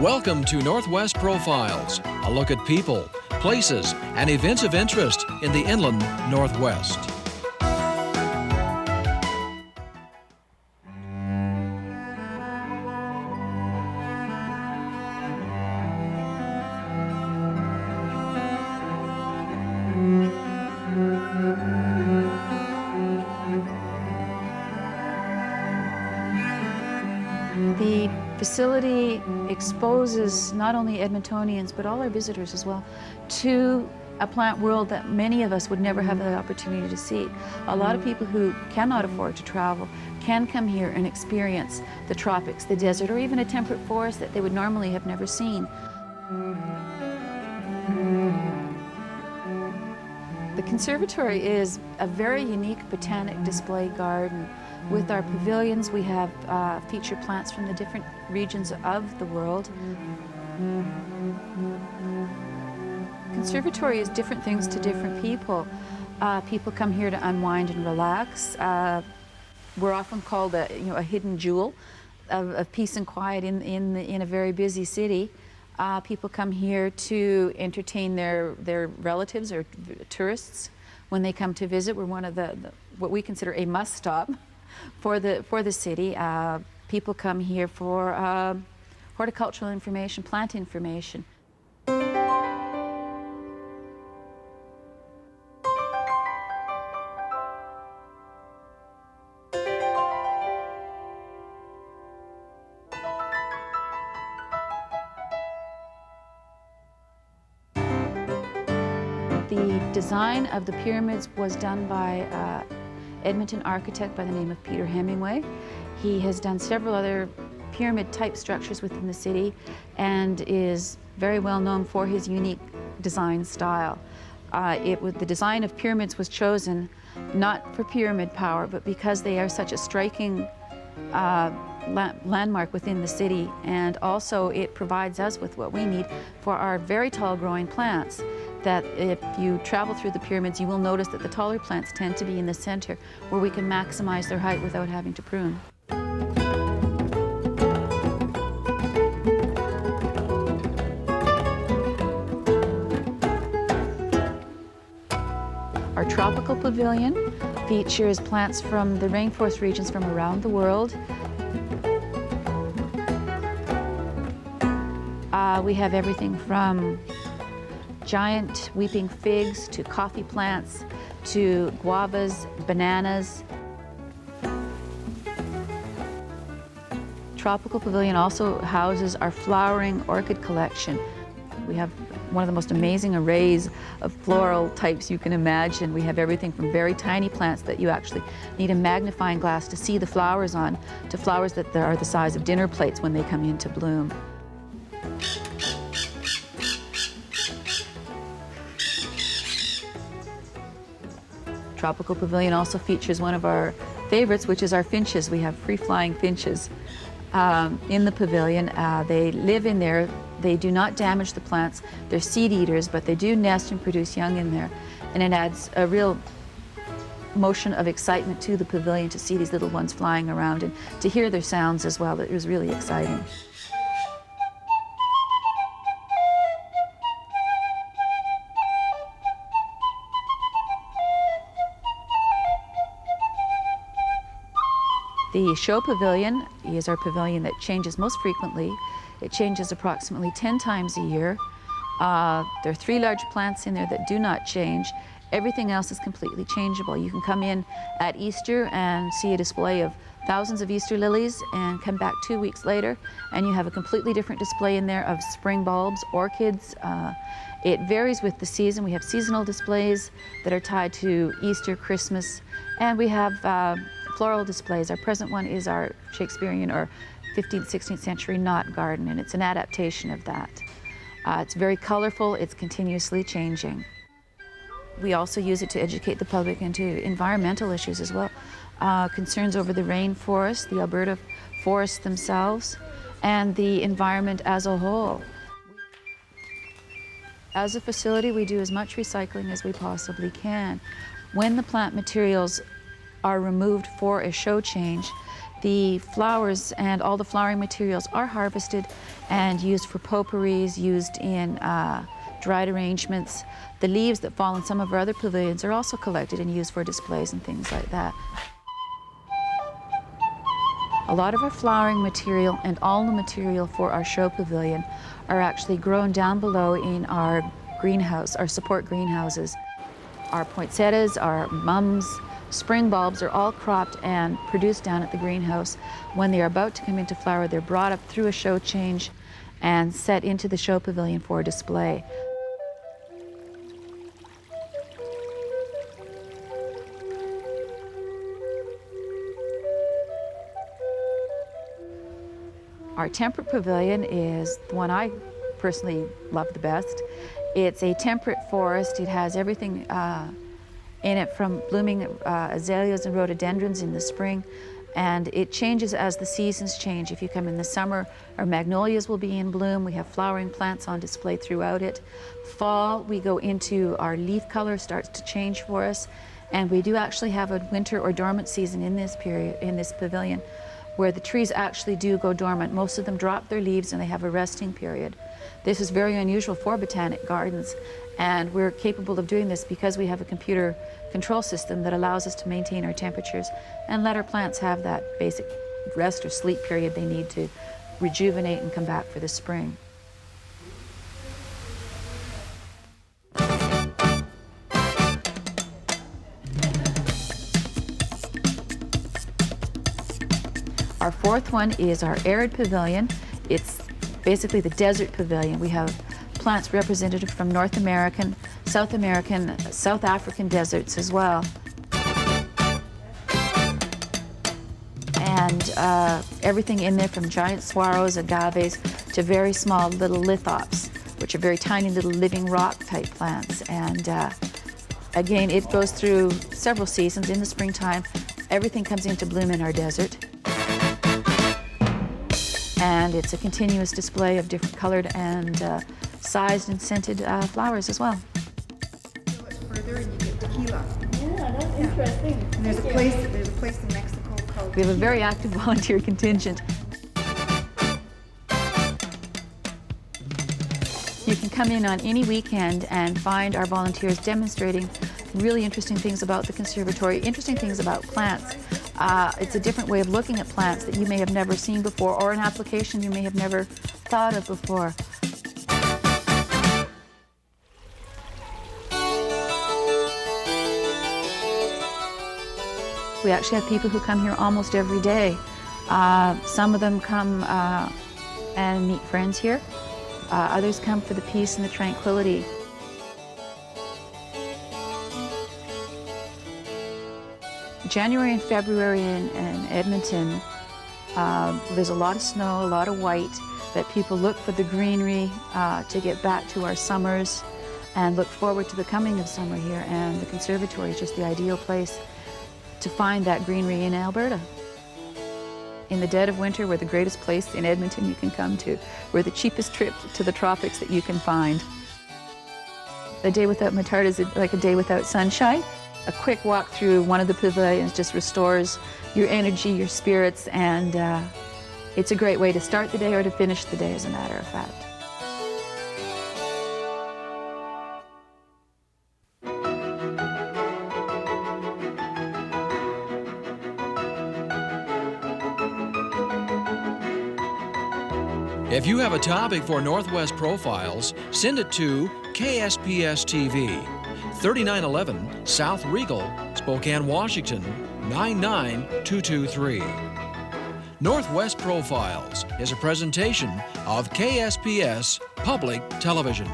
Welcome to Northwest Profiles, a look at people, places, and events of interest in the inland Northwest. The facility exposes not only Edmontonians, but all our visitors as well, to a plant world that many of us would never have the opportunity to see. A lot of people who cannot afford to travel can come here and experience the tropics, the desert, or even a temperate forest that they would normally have never seen. The conservatory is a very unique botanic display garden. With our pavilions, we have featured plants from the different regions of the world. Conservatory is different things to different people. People come here to unwind and relax. We're often called a hidden jewel of peace and quiet in a very busy city. People come here to entertain their relatives or tourists when they come to visit. We're one of what we consider a must stop for the city. People come here for horticultural information, plant information. The design of the pyramids was done by Edmonton architect by the name of Peter Hemingway. He has done several other pyramid-type structures within the city and is very well known for his unique design style. The design of pyramids was chosen not for pyramid power, but because they are such a striking landmark within the city, and also it provides us with what we need for our very tall growing plants. That if you travel through the pyramids, you will notice that the taller plants tend to be in the center, where we can maximize their height without having to prune. Our tropical pavilion features plants from the rainforest regions from around the world. We have everything from giant weeping figs to coffee plants to guavas, bananas. Tropical Pavilion also houses our flowering orchid collection. We have one of the most amazing arrays of floral types you can imagine. We have everything from very tiny plants that you actually need a magnifying glass to see the flowers on, to flowers that are the size of dinner plates when they come into bloom. Tropical Pavilion also features one of our favorites, which is our finches. We have free-flying finches in the pavilion. They live in there. They do not damage the plants. They're seed eaters, but they do nest and produce young in there. And it adds a real motion of excitement to the pavilion to see these little ones flying around and to hear their sounds as well. It was really exciting. The show pavilion is our pavilion that changes most frequently. It changes approximately 10 times a year. There are 3 large plants in there that do not change. Everything else is completely changeable. You can come in at Easter and see a display of thousands of Easter lilies and come back 2 weeks later and you have a completely different display in there of spring bulbs, orchids. It varies with the season. We have seasonal displays that are tied to Easter, Christmas, and we have floral displays. Our present one is our Shakespearean or 15th, 16th century knot garden, and it's an adaptation of that. It's very colorful, it's continuously changing. We also use it to educate the public into environmental issues as well. Concerns over the rainforest, the Alberta forests themselves, and the environment as a whole. As a facility, we do as much recycling as we possibly can. When the plant materials are removed for a show change, The flowers and all the flowering materials are harvested and used for potpourris, used in dried arrangements. The leaves that fall in some of our other pavilions are also collected and used for displays and things like that. A lot of our flowering material and all the material for our show pavilion are actually grown down below in our greenhouse, our support greenhouses. Our poinsettias, our mums, spring bulbs are all cropped and produced down at the greenhouse. When they are about to come into flower, they're brought up through a show change and set into the show pavilion for display. Our temperate pavilion is the one I personally love the best. It's a temperate forest. It has everything in it from blooming azaleas and rhododendrons in the spring, and it changes as the seasons change. If you come in the summer, our magnolias will be in bloom. We have flowering plants on display throughout it. Fall, we go into our leaf color starts to change for us, and we do actually have a winter or dormant season in this period, in this pavilion, where the trees actually do go dormant. Most of them drop their leaves and they have a resting period. This is very unusual for botanic gardens, and we're capable of doing this because we have a computer control system that allows us to maintain our temperatures and let our plants have that basic rest or sleep period they need to rejuvenate and come back for the spring. Our fourth one is our arid pavilion. It's basically the desert pavilion. We have plants representative from North American, South American, South African deserts as well. And everything in there from giant saguaros, agaves, to very small little lithops, which are very tiny little living rock type plants. And again, it goes through several seasons. In the springtime, everything comes into bloom in our desert. And it's a continuous display of different colored and sized and scented flowers as well. So much further and you get tequila. Yeah, that's interesting. And there's a place in Mexico called We have a very active volunteer contingent. You can come in on any weekend and find our volunteers demonstrating really interesting things about the conservatory, interesting things about plants. It's a different way of looking at plants that you may have never seen before, or an application you may have never thought of before. We actually have people who come here almost every day. Some of them come and meet friends here. Others come for the peace and the tranquility. January and February in Edmonton, there's a lot of snow, a lot of white, that people look for the greenery to get back to our summers and look forward to the coming of summer here. And the conservatory is just the ideal place to find that greenery in Alberta. In the dead of winter, we're the greatest place in Edmonton you can come to. We're the cheapest trip to the tropics that you can find. A day without Muttart is like a day without sunshine. A quick walk through one of the pavilions just restores your energy, your spirits, and it's a great way to start the day or to finish the day, as a matter of fact. If you have a topic for Northwest Profiles, send it to KSPS TV, 3911 South Regal, Spokane, Washington, 99223. Northwest Profiles is a presentation of KSPS Public Television.